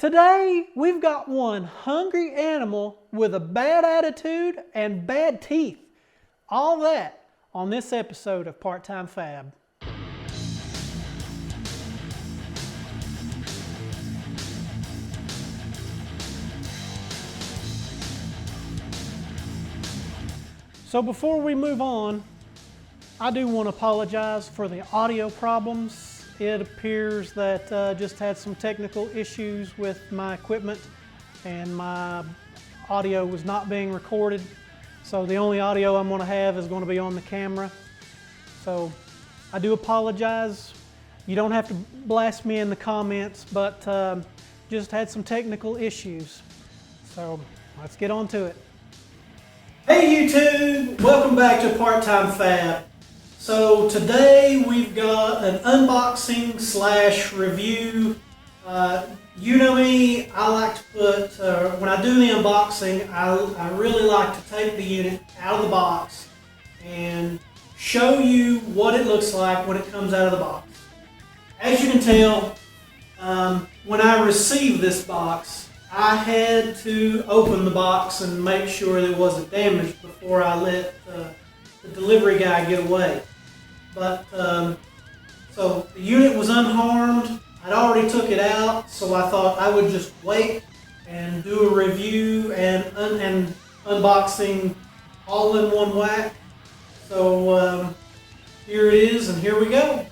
Today, we've got one hungry animal with a bad attitude and bad teeth. All that on this episode of Part-Time Fab. So before we move on, I do want to apologize for the audio problems. It appears that just had some technical issues with my equipment and my audio was not being recorded. So the only audio I'm going to have is going to be on the camera. So I do apologize. You don't have to blast me in the comments, but just had some technical issues. So let's get on to it. Hey YouTube, welcome back to Part-Time Fab. So today we've got an unboxing slash review. You know me, I like to put, when I do the unboxing, I really like to take the unit out of the box and show you what it looks like when it comes out of the box. As you can tell, when I received this box, I had to open the box and make sure that it wasn't damaged before I let the delivery guy get away. But so the unit was unharmed. I'd already took it out, so I thought I would just wait and do a review and unboxing all in one whack. So here it is, and here we go.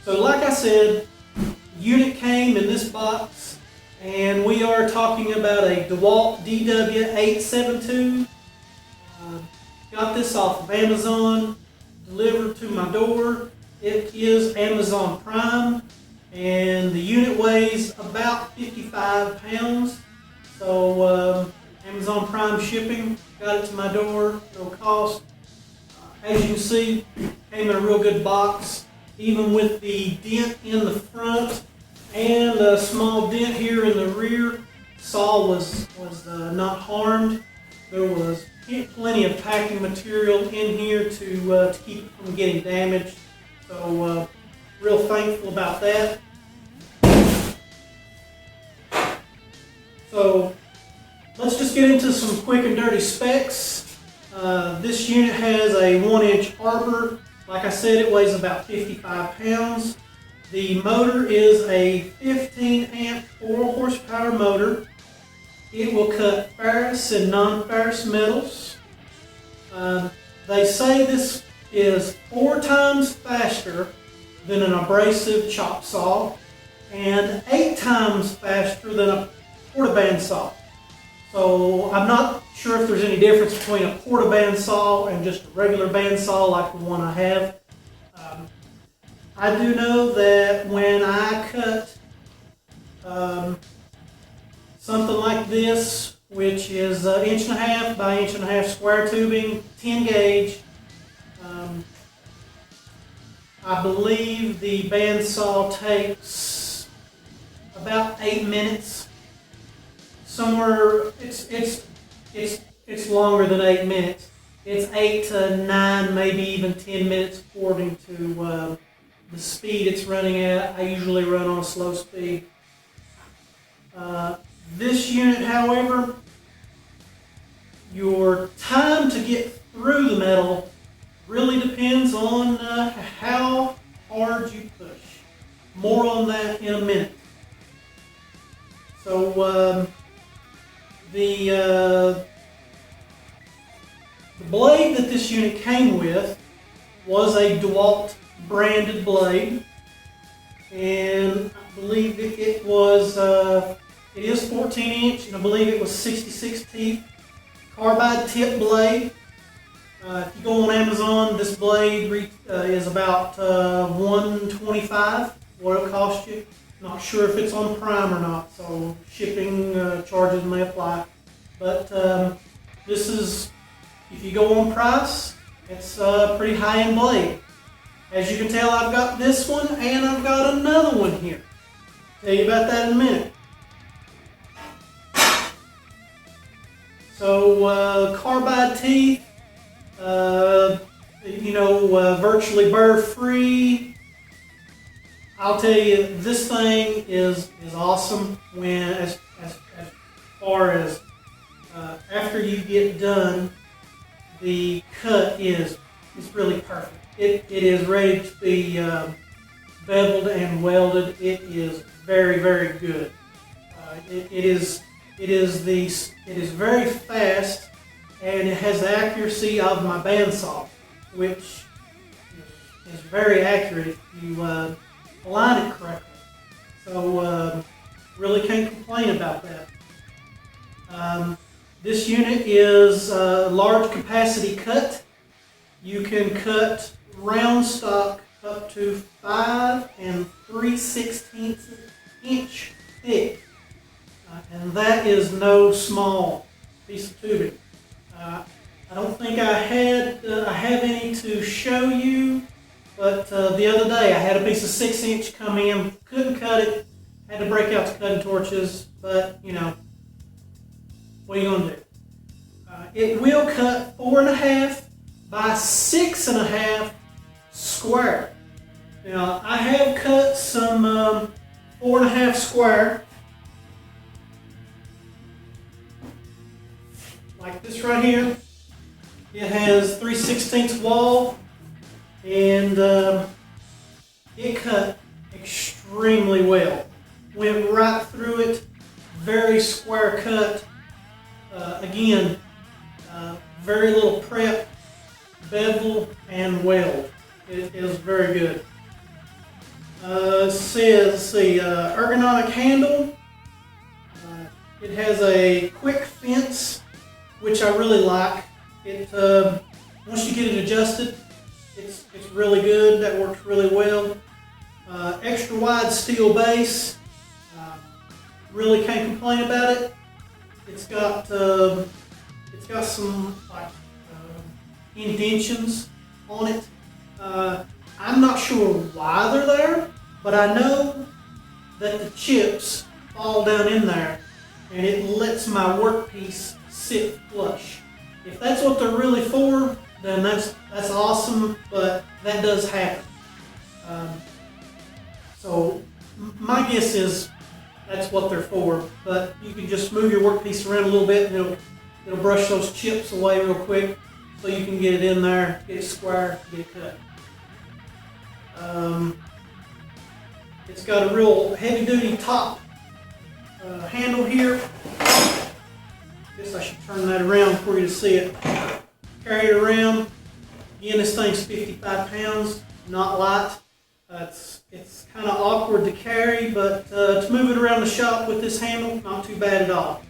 So like I said, the unit came in this box, and we are talking about a Dewalt DW872. Got this off of Amazon, delivered to my door. It is Amazon Prime, and the unit weighs about 55 pounds. So Amazon Prime shipping, got it to my door, no cost. As you can see, came in a real good box, even with the dent in the front and a small dent here in the rear. Saw was not harmed. There was plenty of packing material in here to keep it from getting damaged. So real thankful about that. So let's just get into some quick and dirty specs. This unit has a 1-inch arbor. Like I said, it weighs about 55 pounds. The motor is a 15 amp 4 horsepower motor. It will cut ferrous and non-ferrous metals. They say this is 4 times faster than an abrasive chop saw and 8 times faster than a portaband saw. So I'm not sure if there's any difference between a portaband saw and just a regular bandsaw like the one I have. I do know that when I cut something like this, which is 1.5" by 1.5" square tubing, 10 gauge, I believe the bandsaw takes about 8 minutes. Somewhere it's longer than 8 minutes. It's 8 to 9, maybe even 10 minutes according to the speed it's running at. I usually run on a slow speed. This unit, however, your time to get through the metal really depends on how hard you push. More on that in a minute. So the blade that this unit came with was a Dewalt branded blade, and I believe it is 14 inch, and I believe it was 66 teeth carbide tip blade. If you go on Amazon, this blade is about $125, what it'll cost you. Not sure if it's on Prime or not, so shipping charges may apply. But this is, if you go on price, it's a pretty high-end blade. As you can tell, I've got this one and I've got another one here. Tell you about that in a minute. So carbide teeth, virtually burr free. I'll tell you, this thing is awesome when as far as after you get done, the cut is really perfect. It is ready to be beveled and welded. It is very, very good. It is very fast, and it has the accuracy of my bandsaw, which is very accurate if you align it correctly. So really can't complain about that. This unit is a large capacity cut. You can cut round stock up to 5 3/16 inch thick, and that is no small piece of tubing. I don't think I have any to show you, but the other day I had a piece of 6 inch come in, couldn't cut it, had to break out the cutting torches, but you know, what are you going to do? It will cut 4.5 by 6.5 square. Now I have cut some 4.5 square, like this right here. It has 3/16 wall, and it cut extremely well. Went right through it, very square cut. Again, very little prep, bevel, and weld. It is very good. It says, let's see, ergonomic handle. It has a quick fence, which I really like. It once you get it adjusted, it's really good. That works really well. Extra wide steel base. Really can't complain about it. It's got some like indentions on it. I'm not sure why they're there, but I know that the chips fall down in there, and it lets my workpiece sit flush. If that's what they're really for, then that's awesome, but that does happen. So my guess is that's what they're for, but you can just move your workpiece around a little bit, and it'll brush those chips away real quick, so you can get it in there, get it square, get it cut. It's got a real heavy-duty top handle here. Guess I should turn that around for you to see it. Carry it around. Again, this thing's 55 pounds, not light. It's kind of awkward to carry, but to move it around the shop with this handle, not too bad at all.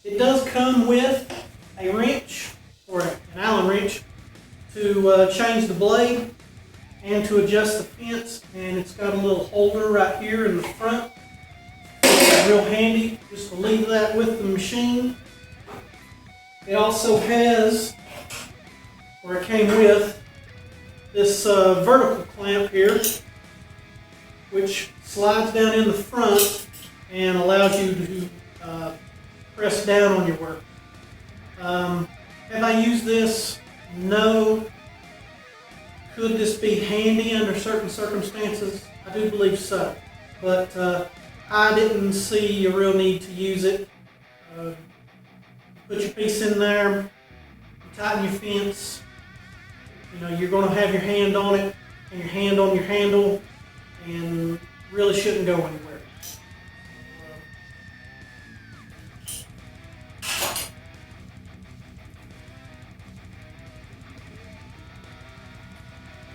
It does come with a wrench, or an Allen wrench, to change the blade and to adjust the fence, and it's got a little holder right here in the front. It's real handy just to leave that with the machine. It also has, or it came with, this vertical clamp here, which slides down in the front and allows you to press down on your work. Have I used this? No. Could this be handy under certain circumstances? I do believe so, but I didn't see a real need to use it. Put your piece in there, tighten your fence. You know, you're going to have your hand on it and your hand on your handle, and really shouldn't go anywhere.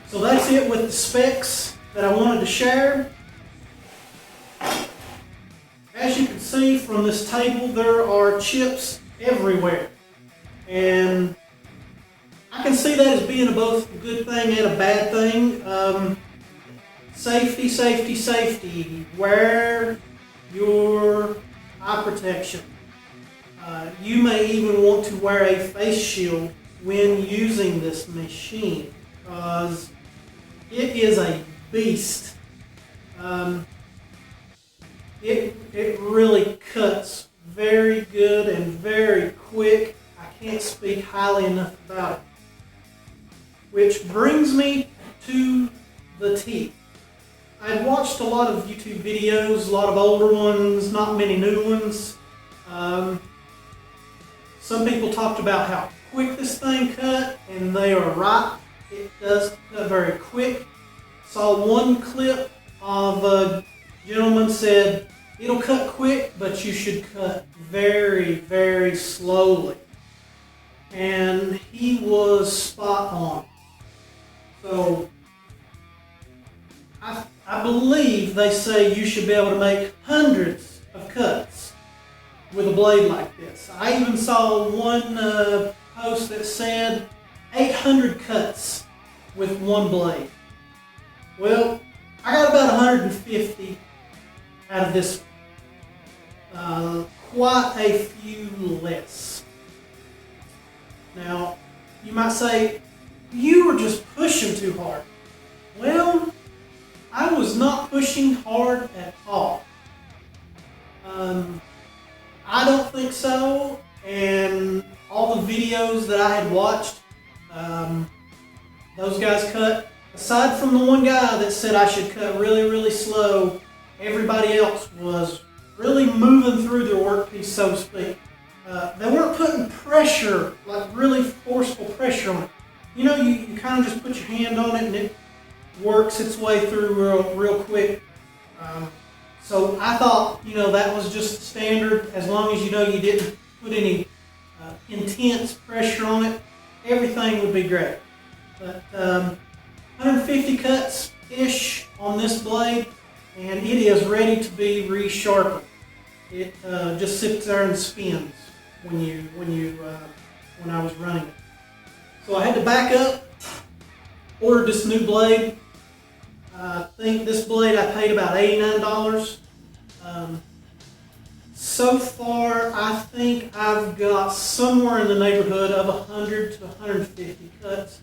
So that's it with the specs that I wanted to share. As you can see from this table, there are chips everywhere. And I can see that as being both a good thing and a bad thing. Safety, safety, safety. Wear your eye protection. You may even want to wear a face shield when using this machine, because it is a beast. It really cuts very good and very quick. I can't speak highly enough about it. Which brings me to the teeth. I've watched a lot of YouTube videos, a lot of older ones, not many new ones. Some people talked about how quick this thing cut, and they are right. It does cut very quick. Saw one clip of a gentleman said, it'll cut quick, but you should cut very, very slowly. And he was spot on. So, I believe they say you should be able to make hundreds of cuts with a blade like this. I even saw one post that said 800 cuts with one blade. Well, I got about 150 out of this, quite a few less. Now, you might say, you were just pushing too hard. Well, I was not pushing hard at all. I don't think so, and all the videos that I had watched, those guys cut, aside from the one guy that said I should cut really, really slow, everybody else was really moving through their workpiece, so to speak. They weren't putting pressure, like really forceful pressure on it. You know, you kind of just put your hand on it and it works its way through real quick. So I thought, you know, that was just standard. As long as you know you didn't put any intense pressure on it, everything would be great. But 150 cuts-ish on this blade, and it is ready to be resharpened. It just sits there and spins when I was running it. So I had to back up, ordered this new blade. I think this blade I paid about $89. So far, I think I've got somewhere in the neighborhood of 100 to 150 cuts.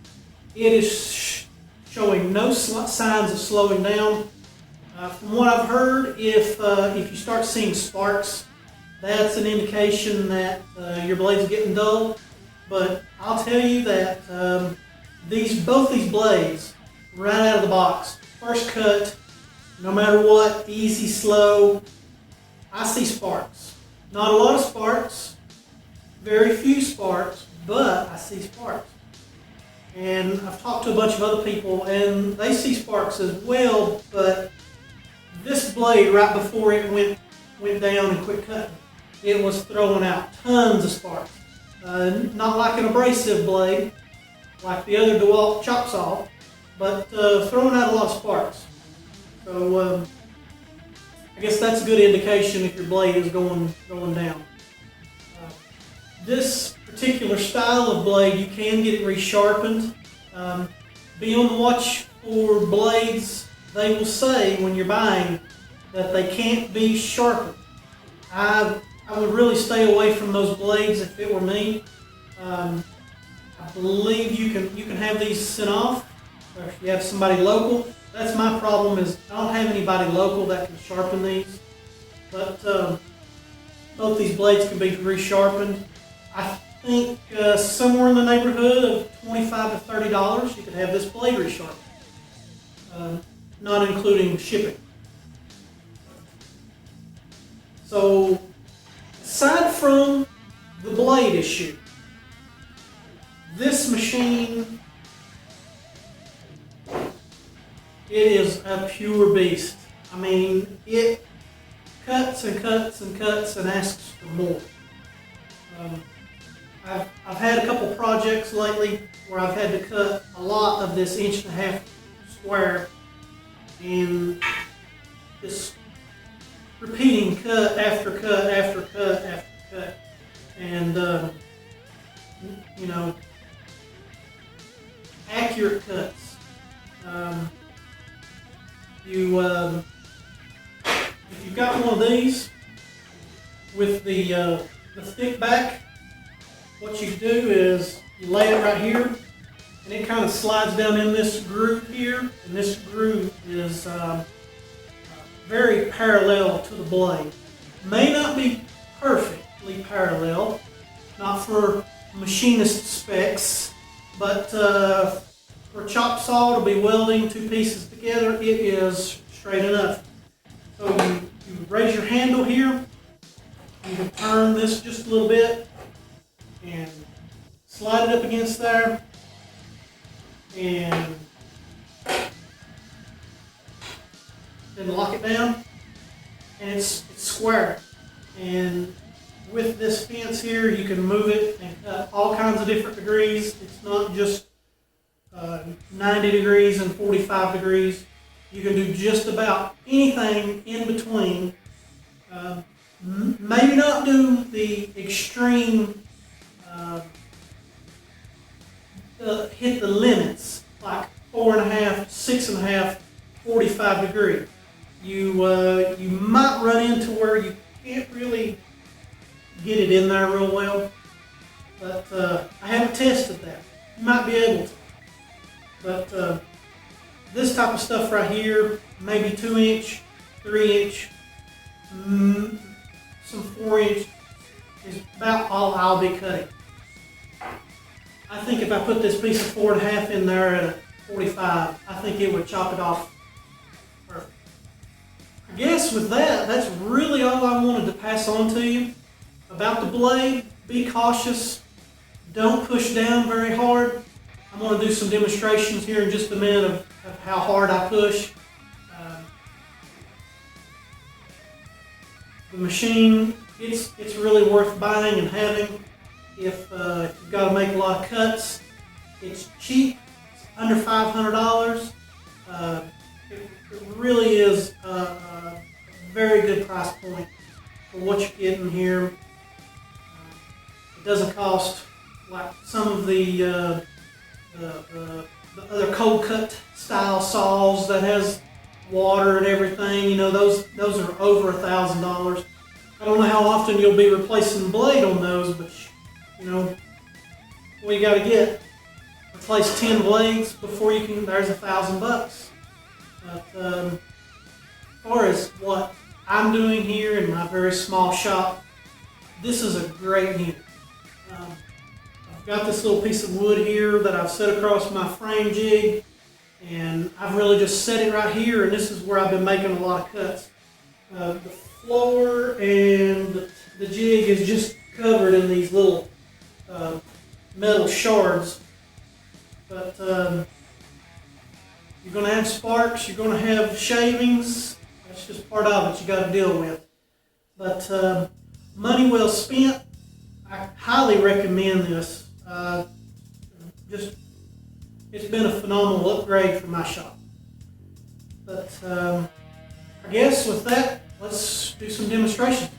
It is showing no signs of slowing down. From what I've heard, if you start seeing sparks, that's an indication that your blade's getting dull. But I'll tell you that both these blades, right out of the box, first cut, no matter what, easy, slow, I see sparks. Not a lot of sparks, very few sparks, but I see sparks. And I've talked to a bunch of other people, and they see sparks as well, but this blade, right before it went down and quit cutting, it was throwing out tons of sparks. Not like an abrasive blade, like the other Dewalt chop saw, but throwing out a lot of sparks. So I guess that's a good indication if your blade is going down. This particular style of blade, you can get it resharpened. Be on the watch for blades. They will say when you're buying that they can't be sharpened. I would really stay away from those blades if it were me. I believe you can have these sent off, or if you have somebody local. That's my problem, is I don't have anybody local that can sharpen these. But both these blades can be resharpened. I think somewhere in the neighborhood of $25 to $30 you could have this blade resharpened, not including shipping. So aside from the blade issue, this machine, it is a pure beast. I mean, it cuts and cuts and cuts and asks for more. I've had a couple projects lately where I've had to cut a lot of this 1.5 inch square, and just repeating cut after cut after cut after cut, and you know, accurate cuts. If you've got one of these with the thick back, what you do is you lay it right here, and it kind of slides down in this groove here, and this groove is very parallel to the blade. May not be perfectly parallel, not for machinist specs, but for chop saw to be welding two pieces together, it is straight enough. So you raise your handle here, you can turn this just a little bit and slide it up against there, and then lock it down, and it's square. And with this fence here, you can move it and cut all kinds of different degrees. It's not just 90 degrees and 45 degrees. You can do just about anything in between. Maybe not do the extreme, hit the limits, like 4.5, 6.5, 45 degree. You might run into where you can't really get it in there real well, but I haven't tested that. You might be able to. But this type of stuff right here, maybe 2-inch, 3-inch, some 4-inch, is about all I'll be cutting. I think if I put this piece of 4.5 in there at a 45, I think it would chop it off perfect. I guess with that, that's really all I wanted to pass on to you. About the blade, be cautious. Don't push down very hard. I'm going to do some demonstrations here in just a minute of how hard I push. The machine, it's really worth buying and having if you've got to make a lot of cuts. It's cheap. It's under $500. It really is a very good price point for what you're getting here. It doesn't cost like some of the other cold cut style saws that has water and everything. You know, those are over $1,000. I don't know how often you'll be replacing the blade on those, but you know, what you got to get, replace 10 blades before you can. There's $1,000 bucks. But as far as what I'm doing here in my very small shop, this is a great unit. I've got this little piece of wood here that I've set across my frame jig, and I've really just set it right here, and this is where I've been making a lot of cuts. The floor and the jig is just covered in these little metal shards, but you're going to have sparks, you're going to have shavings. That's just part of it you got to deal with. But money well spent. I highly recommend this. It's been a phenomenal upgrade for my shop. But I guess with that, let's do some demonstrations.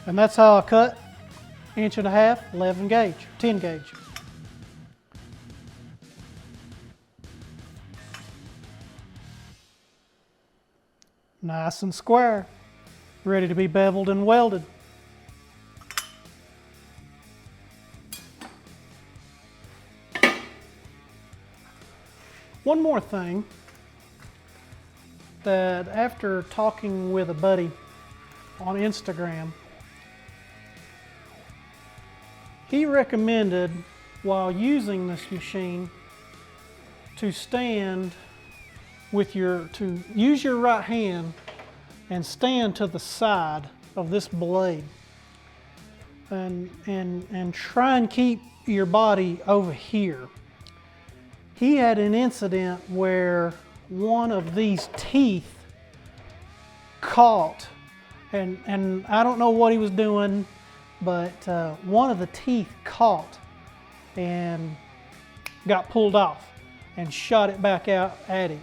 And that's how I cut 1.5 inch, 11 gauge, 10 gauge. Nice and square, ready to be beveled and welded. One more thing, that after talking with a buddy on Instagram, he recommended while using this machine to use your right hand and stand to the side of this blade and try and keep your body over here. He had an incident where one of these teeth caught, and I don't know what he was doing, but one of the teeth caught and got pulled off and shot it back out at him.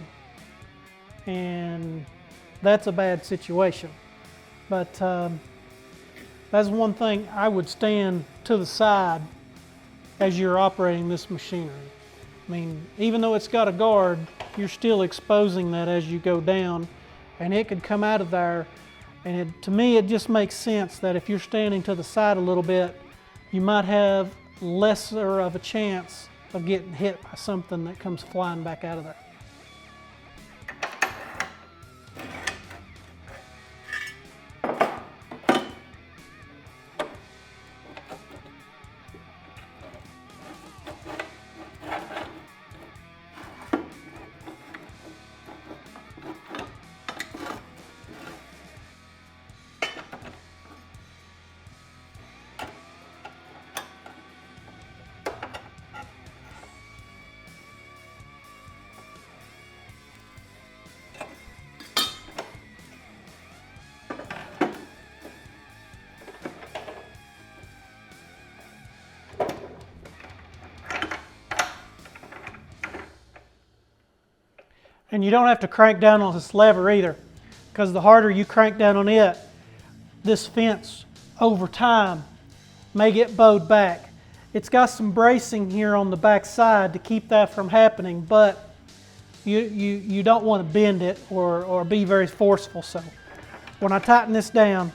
And that's a bad situation. But that's one thing, I would stand to the side as you're operating this machinery. I mean, even though it's got a guard, you're still exposing that as you go down, and it could come out of there. And to me, it just makes sense that if you're standing to the side a little bit, you might have lesser of a chance of getting hit by something that comes flying back out of there. And you don't have to crank down on this lever either, because the harder you crank down on it, this fence over time may get bowed back. It's got some bracing here on the back side to keep that from happening, but you don't want to bend it or be very forceful. So when I tighten this down,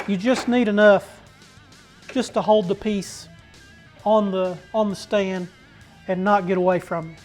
you just need enough just to hold the piece on the stand and not get away from you.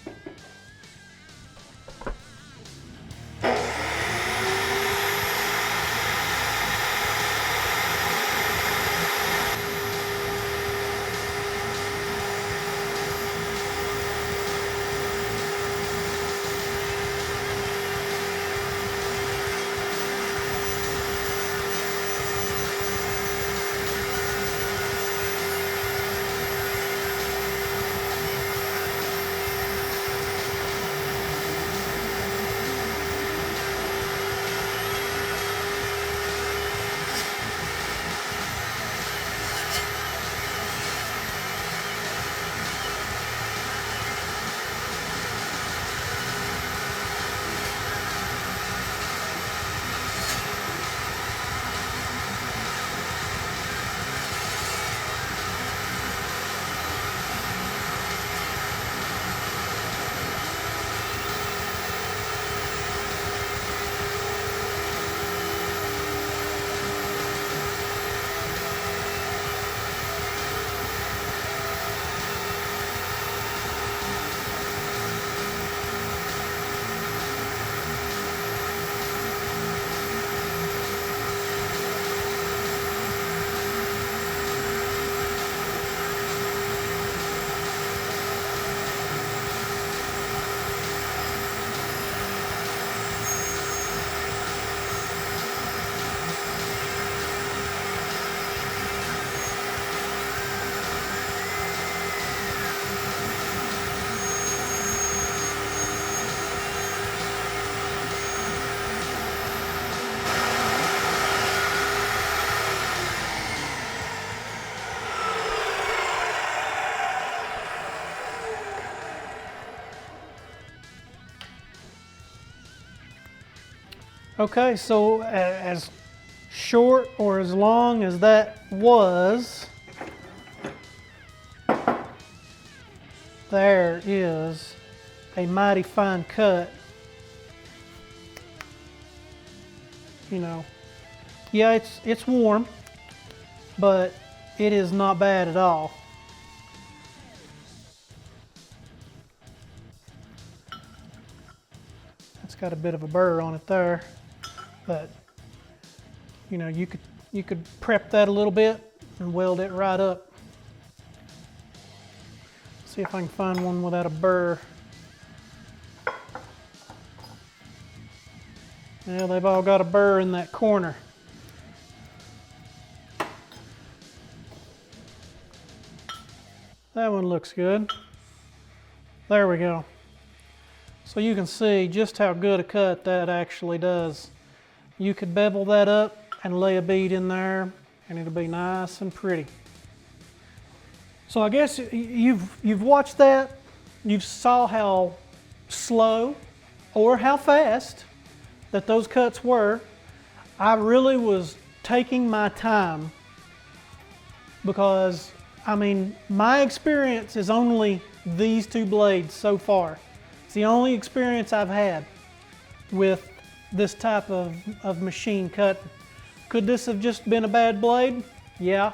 Okay, so as short or as long as that was, there is a mighty fine cut. You know, yeah, it's warm, but it is not bad at all. got a bit of a burr on it there, but you know, you could prep that a little bit and weld it right up. See if I can find one without a burr. Yeah, they've all got a burr in that corner. That one looks good. There we go. So you can see just how good a cut that actually does. You could bevel that up and lay a bead in there and it'll be nice and pretty. So I guess you've watched that. You saw how slow or how fast that those cuts were. I really was taking my time because, I mean, my experience is only these two blades so far. It's the only experience I've had with this type of machine cut. Could this have just been a bad blade? Yeah.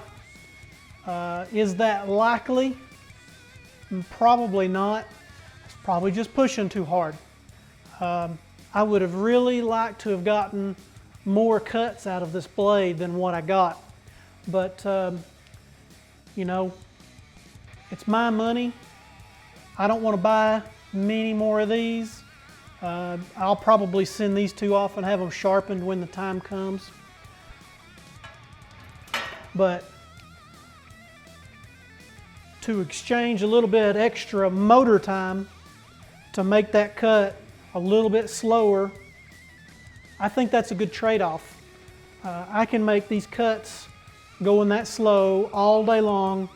Is that likely? Probably not. It's probably just pushing too hard. I would have really liked to have gotten more cuts out of this blade than what I got. But, you know, it's my money. I don't want to buy many more of these. I'll probably send these two off and have them sharpened when the time comes. But to exchange a little bit extra motor time to make that cut a little bit slower, I think that's a good trade-off. I can make these cuts going that slow all day long,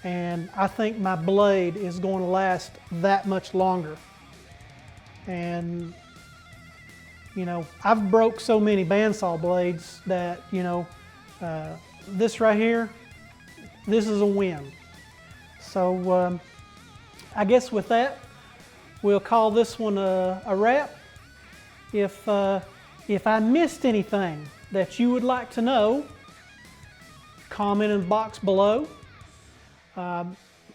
and I think my blade is going to last that much longer. And you know, I've broke so many bandsaw blades that, you know, this right here, this is a win. So I guess with that, we'll call this one a wrap. If I missed anything that you would like to know, comment in the box below.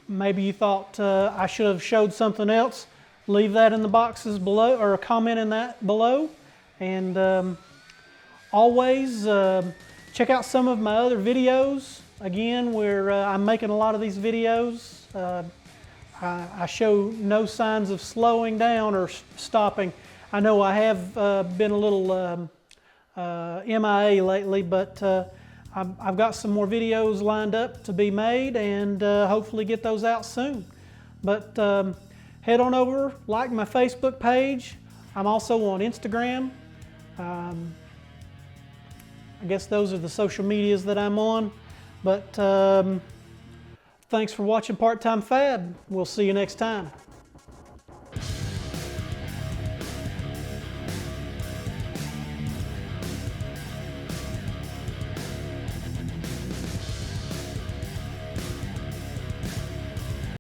Maybe you thought I should have showed something else. Leave that in the boxes below, or comment in that below. And always check out some of my other videos. Again, where I'm making a lot of these videos. I show no signs of slowing down or stopping. I know I have been a little MIA lately, but I've got some more videos lined up to be made, and hopefully get those out soon. But head on over, like my Facebook page. I'm also on Instagram. I guess those are the social medias that I'm on. But thanks for watching Part-Time Fab. We'll see you next time.